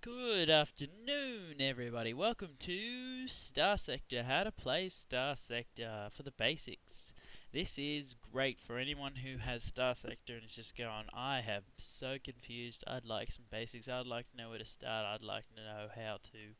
Good afternoon, everybody. Welcome to Starsector. How to play Starsector for the basics. This is great for anyone who has Starsector and is just going, I am so confused. I'd like some basics. I'd like to know where to start. I'd like to know how to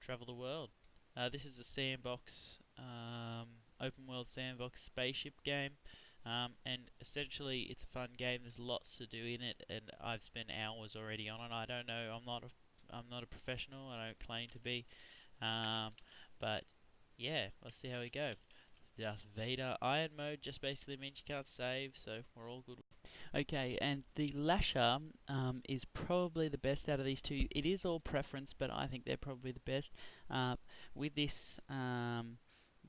travel the world. This is a sandbox, open world sandbox spaceship game. And essentially, it's a fun game. There's lots to do in it, and I've spent hours already on it. I don't know. I'm not a professional. I don't claim to be. Um, but yeah, let's see how we go. Darth Vader Iron mode just basically means you can't save, so we're all good. Okay, and the Lasher is probably the best out of these two. It is all preference, but I think they're probably the best. With this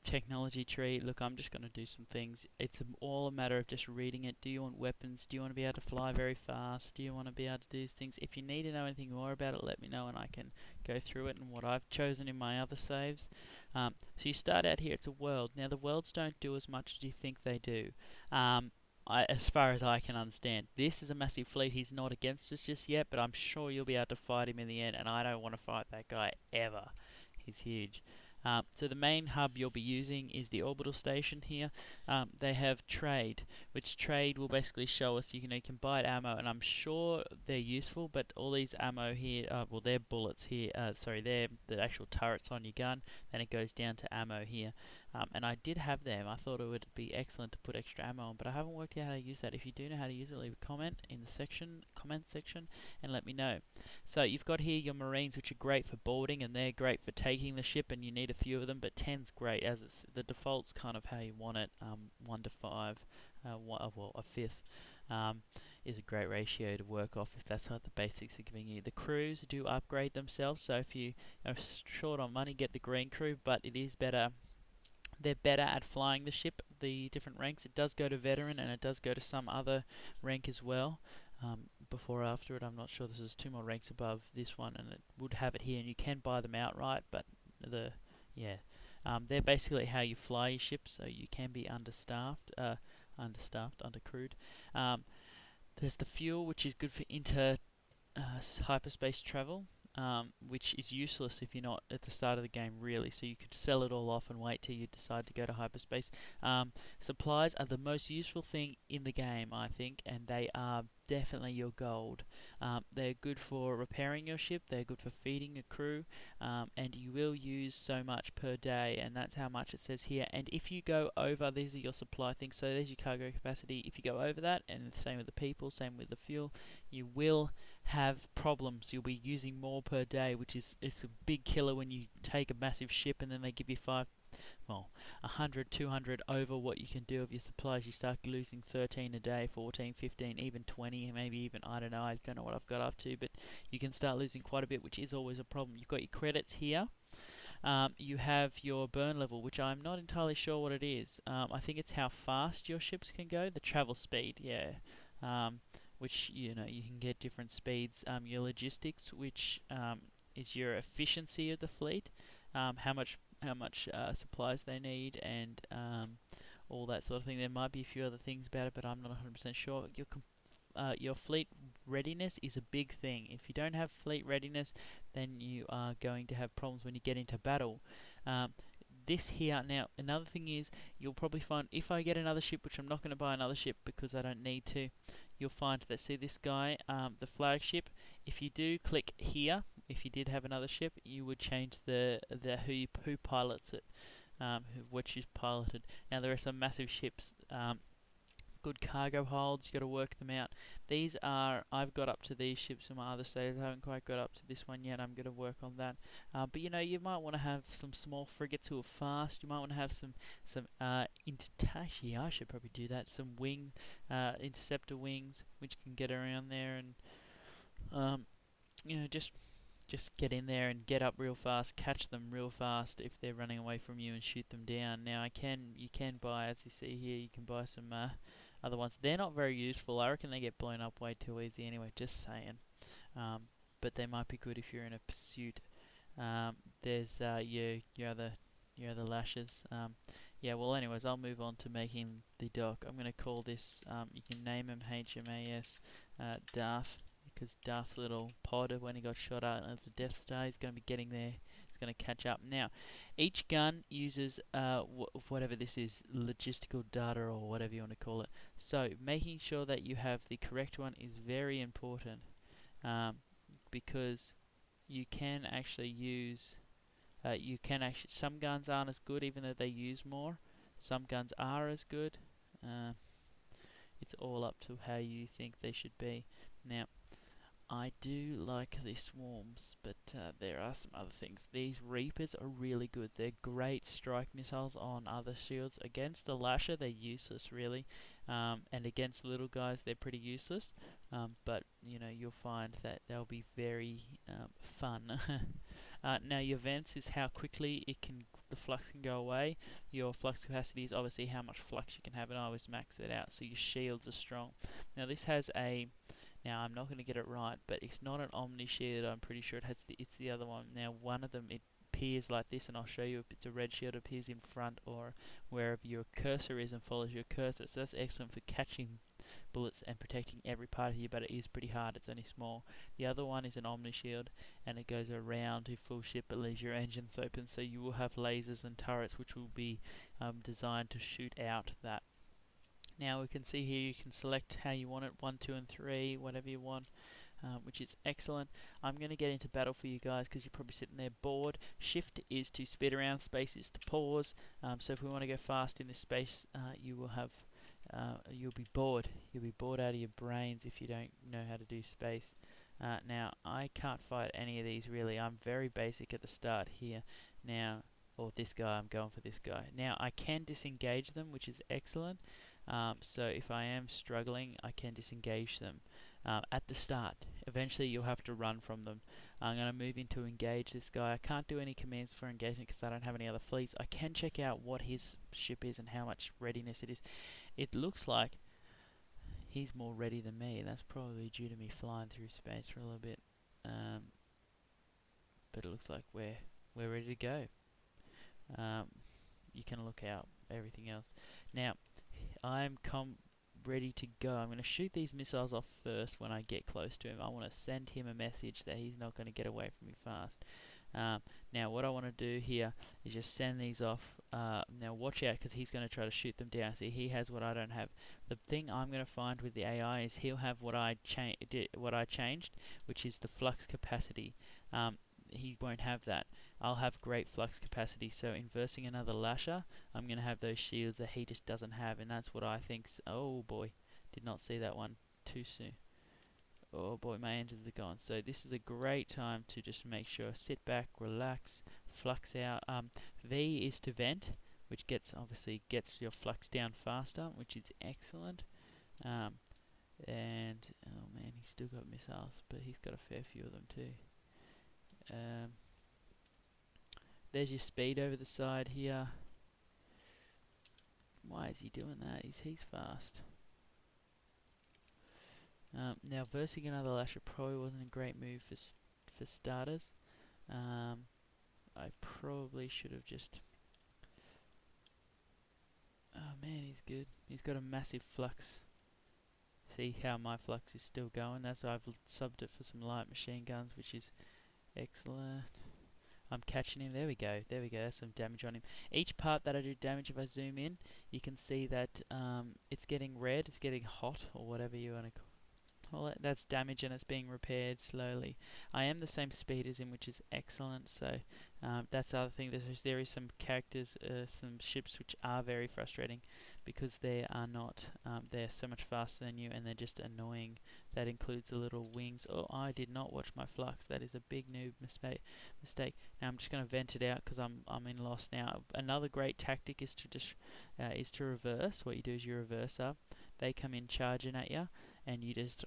technology tree, look, I'm just going to do some things. It's all a matter of just reading it. Do you want weapons? Do you want to be able to fly very fast? Do you want to be able to do these things? If you need to know anything more about it, let me know and I can go through it and what I've chosen in my other saves. So you start out here, it's a world. Now the worlds don't do as much as you think they do. As far as I can understand, this is a massive fleet. He's not against us just yet, but I'm sure you'll be able to fight him in the end, and I don't want to fight that guy ever. He's huge. So the main hub you'll be using is the orbital station here. They have trade, which trade will basically show us you can buy ammo, and I'm sure they're useful. But all these ammo here, well, they're bullets here. Sorry, they're the actual turrets on your gun. Then it goes down to ammo here. And I did have them. I thought it would be excellent to put extra ammo on, but I haven't worked out how to use that. If you do know how to use it, leave a comment in the comment section, and let me know. So you've got here your Marines, which are great for boarding, and they're great for taking the ship, and you need a few of them, but 10's great, as it's the default's kind of how you want it. 1 to 5, well, a fifth. Is a great ratio to work off if that's what the basics are giving you. The crews do upgrade themselves, so if you are short on money, get the green crew, but it is better. They're better at flying the ship, the different ranks. It does go to veteran and it does go to some other rank as well. Before or after it, I'm not sure. This is 2 more ranks above this one, and it would have it here, and you can buy them outright, but they're basically how you fly your ship, so you can be undercrewed. There's the fuel, which is good for hyperspace travel. Which is useless if you're not at the start of the game, really. So you could sell it all off and wait till you decide to go to hyperspace. Supplies are the most useful thing in the game, I think, and they are definitely your gold. They're good for repairing your ship, they're good for feeding a crew, and you will use so much per day, and that's how much it says here. And if you go over, these are your supply things, so there's your cargo capacity. If you go over that, and the same with the people, same with the fuel, you will have problems. You'll be using more per day, which is it's a big killer when you take a massive ship and then they give you 100, 200 over what you can do of your supplies. You start losing 13 a day, 14, 15, even 20, maybe even, I don't know, I don't know what I've got up to, but you can start losing quite a bit, which is always a problem. You've got your credits here. You have your burn level, which I'm not entirely sure what it is. I think it's how fast your ships can go, the travel speed, yeah. Which, you can get different speeds. Your logistics, which is your efficiency of the fleet, how much supplies they need, and all that sort of thing. There might be a few other things about it, but I'm not 100% sure. Your fleet readiness is a big thing. If you don't have fleet readiness, then you are going to have problems when you get into battle. This here, now, another thing is, you'll probably find, if I get another ship, which I'm not going to buy another ship because I don't need to, you'll find that, see this guy, the flagship, if you do click here, if you did have another ship, you would change the who pilots it, which is piloted. Now there are some massive ships, good cargo holds, you got to work them out. These are, I've got up to these ships in my other saves. I haven't quite got up to this one yet. I'm going to work on that. But you might want to have some small frigates who are fast. You might want to have some actually, I should probably do that. Some interceptor wings, which can get around there, and just get in there and get up real fast, catch them real fast if they're running away from you, and shoot them down. Now you can buy, as you see here, you can buy some other ones. They're not very useful. I reckon they get blown up way too easy anyway, just saying. But they might be good if you're in a pursuit. There's your other lashes. Yeah, well anyways, I'll move on to making the dock. I'm going to call this, you can name him HMAS Darth, because Darth's little pod, when he got shot out of the Death Star, is going to be getting there. It's going to catch up. Now, each gun uses whatever this is, logistical data or whatever you want to call it. So making sure that you have the correct one is very important, because you can actually use some guns aren't as good even though they use more. Some guns are as good. It's all up to how you think they should be. Now, I do like the swarms, but there are some other things. These Reapers are really good. They're great strike missiles on other shields. Against a Lasher, they're useless, really. And against little guys, they're pretty useless. But, you know, you'll find that they'll be very fun. Now, your vents is how quickly the flux can go away. Your flux capacity is obviously how much flux you can have, and I always max it out, so your shields are strong. Now, this has now I'm not going to get it right, but it's not an Omni shield. I'm pretty sure it's the other one. Now, one of them, it appears like this, and I'll show you if it's a red shield. It appears in front or wherever your cursor is and follows your cursor. So that's excellent for catching bullets and protecting every part of you, but it is pretty hard. It's only small. The other one is an Omni shield, and it goes around to full ship but leaves your engines open, so you will have lasers and turrets which will be designed to shoot out that. Now we can see here you can select how you want it, 1, 2 and 3, whatever you want, which is excellent. I'm going to get into battle for you guys because you're probably sitting there bored. Shift is to speed around, space is to pause. So if we want to go fast in this space, you'll be bored. You'll be bored out of your brains if you don't know how to do space. Now I can't fight any of these really. I'm very basic at the start here. Now, or this guy, I'm going for this guy. Now I can disengage them, which is excellent. So if I am struggling, I can disengage them at the start. Eventually you'll have to run from them. I'm going to move into engage this guy. I can't do any commands for engagement because I don't have any other fleets. I can check out what his ship is and how much readiness it is. It looks like he's more ready than me, and that's probably due to me flying through space for a little bit. But it looks like we're ready to go. You can look out everything else. Now, I'm ready to go. I'm going to shoot these missiles off first when I get close to him. I want to send him a message that he's not going to get away from me fast. Now what I want to do here is just send these off. Now watch out because he's going to try to shoot them down. See, he has what I don't have. The thing I'm going to find with the AI is he'll have what I changed, which is the flux capacity. He won't have that. I'll have great flux capacity, so inversing another Lasher, I'm going to have those shields that he just doesn't have, and that's what I think. Oh boy, did not see that one too soon. Oh boy, my engines are gone. So this is a great time to just make sure, sit back, relax, flux out. V is to vent, which obviously gets your flux down faster, which is excellent. And oh man, he's still got missiles, but he's got a fair few of them too. There's your speed over the side here. Why is he doing that? He's fast. Now versing another Lasher probably wasn't a great move for starters. I probably should have just... Oh man, he's good. He's got a massive flux. See how my flux is still going? That's why I've subbed it for some light machine guns, which is excellent. I'm catching him. There we go. There we go. That's some damage on him. Each part that I do damage, if I zoom in, you can see that it's getting red. It's getting hot, or whatever you want to call it. That's damage, and it's being repaired slowly. I am the same speed as him, which is excellent. So that's the other thing. There is some characters, some ships which are very frustrating because they are not. They're so much faster than you, and they're just annoying. That includes the little wings. Oh, I did not watch my flux. That is a big noob mistake. Now I'm just going to vent it out because I'm in loss now. Another great tactic is to reverse. What you do is you reverse up. They come in charging at you, and you just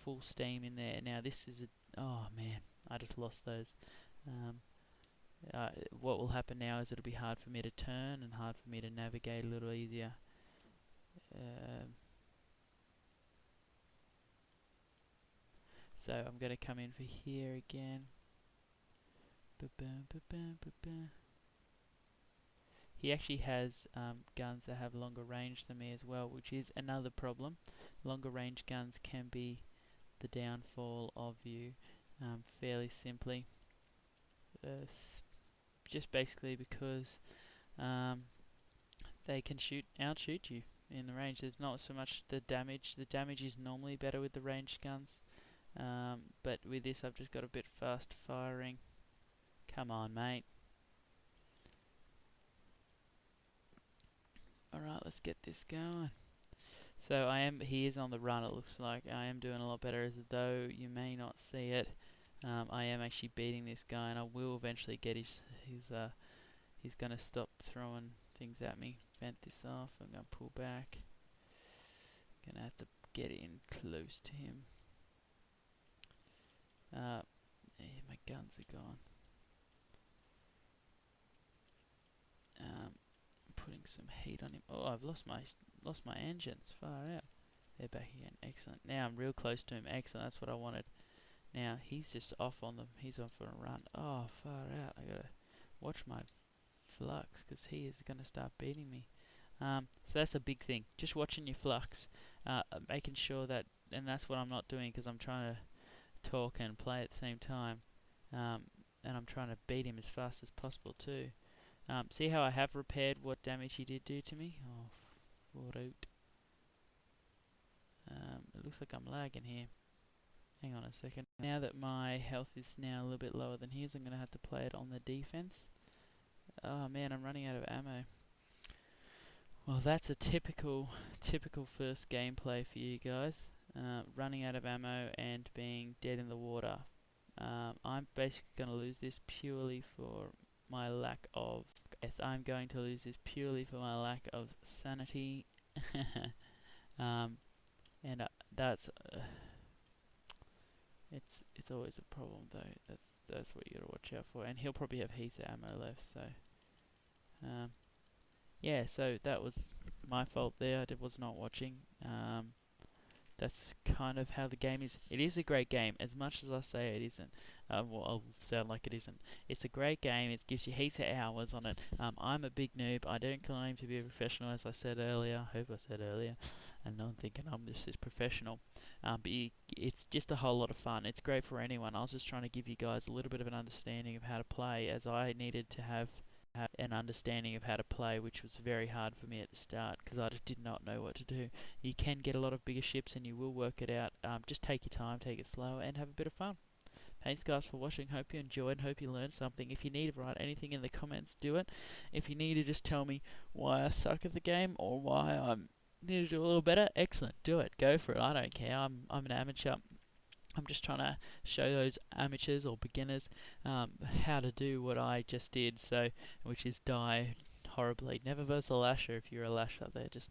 full steam in there. Now this is oh man, I just lost those. What will happen now is it'll be hard for me to turn and hard for me to navigate a little easier. So I'm going to come in for here again. He actually has guns that have longer range than me as well, which is another problem. Longer range guns can be the downfall of you fairly simply. Just basically because um, they can outshoot you in the range. There's not so much the damage. The damage is normally better with the ranged guns, but with this I've just got a bit fast firing. Come on, mate. Alright, let's get this going. So he is on the run, it looks like. I am doing a lot better, as though you may not see it. I am actually beating this guy, and I will eventually get he's going to stop throwing things at me. Vent this off, I'm going to pull back. Going to have to get in close to him. Yeah, my guns are gone. Putting some heat on him. Oh, I've lost my engines. Far out. They're back again. Excellent. Now I'm real close to him. Excellent. That's what I wanted. Now he's just off on them. He's off on a run. Oh, far out. I gotta watch my flux because he is gonna start beating me. So that's a big thing. Just watching your flux, making sure that, and that's what I'm not doing because I'm trying to talk and play at the same time, and I'm trying to beat him as fast as possible too. See how I have repaired what damage he did do to me? Oh, what out. It looks like I'm lagging here. Hang on a second. Now that my health is now a little bit lower than his, I'm going to have to play it on the defense. Oh man, I'm running out of ammo. Well, that's a typical first gameplay for you guys. Running out of ammo and being dead in the water. I'm basically going to lose this purely for my lack of... Yes, I'm going to lose this purely for my lack of sanity. And that's... It's always a problem though. That's what you gotta watch out for. And he'll probably have heaps of ammo left, so... yeah, so that was my fault there. I was not watching. That's kind of how the game is. It is a great game, as much as I say it isn't. Well, I'll sound like it isn't. It's a great game. It gives you heaps of hours on it. I'm a big noob. I don't claim to be a professional, as I said earlier. I hope I said earlier. And I'm thinking I'm just this professional. But it's just a whole lot of fun. It's great for anyone. I was just trying to give you guys a little bit of an understanding of how to play, as I needed to have an understanding of how to play, which was very hard for me at the start because I just did not know what to do. You can get a lot of bigger ships and you will work it out. Just take your time, take it slow, and have a bit of fun. Thanks guys for watching. Hope you enjoyed, hope you learned something. If you need to write anything in the comments, do it. If you need to just tell me why I suck at the game or why I need to do a little better, excellent, do it, go for it. I don't care. I'm an amateur. I'm just trying to show those amateurs or beginners how to do what I just did, so which is die horribly. Never verse a lasher. If you're a lasher, they just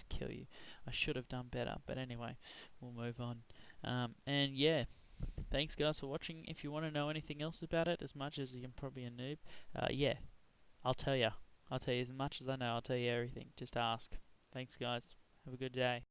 kill you. I should have done better, but anyway, we'll move on. And yeah, thanks guys for watching. If you want to know anything else about it, as much as you're probably a noob, yeah, I'll tell you. I'll tell you as much as I know. I'll tell you everything. Just ask. Thanks guys. Have a good day.